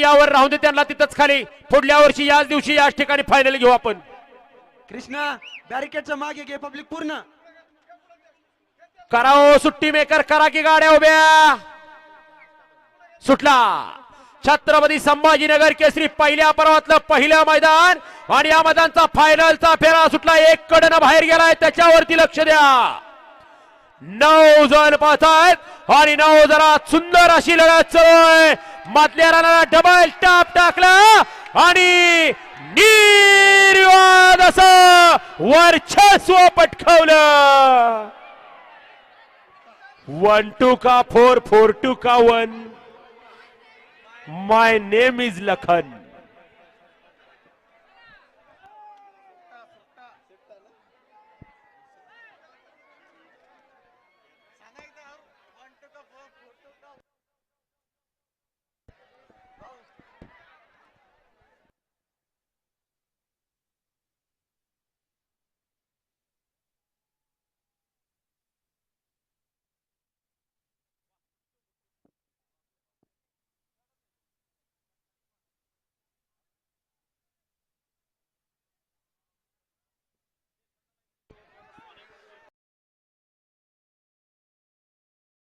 यावर राहून दे त्यांना तिथंच खाली. पुढल्या वर्षी याच दिवशी याच ठिकाणी फायनल घेऊ आपण. कृष्णा बॅरिकेडच्या मागे घे पब्लिक पूर्ण. करा ओ सुट्टी मेकर, करा की गाड्या उभ्या. सुटला छत्रपती संभाजीनगर केसरी पहिल्या पर्वातलं पहिलं मैदान आणि या मैदानचा फायनलचा फेरा सुटला. एक कडनं बाहेर गेलाय, त्याच्यावरती लक्ष द्या. 9 जण पाहतायत आणि 9 जणात सुंदर अशी लढत चालू. मधल्या रनाला डबल टाप टाकला आणि निर्वाद असं वर्चस्व पटकावलं. 1-2 का 4, 4-2 का 1. माय नेम इज लखन.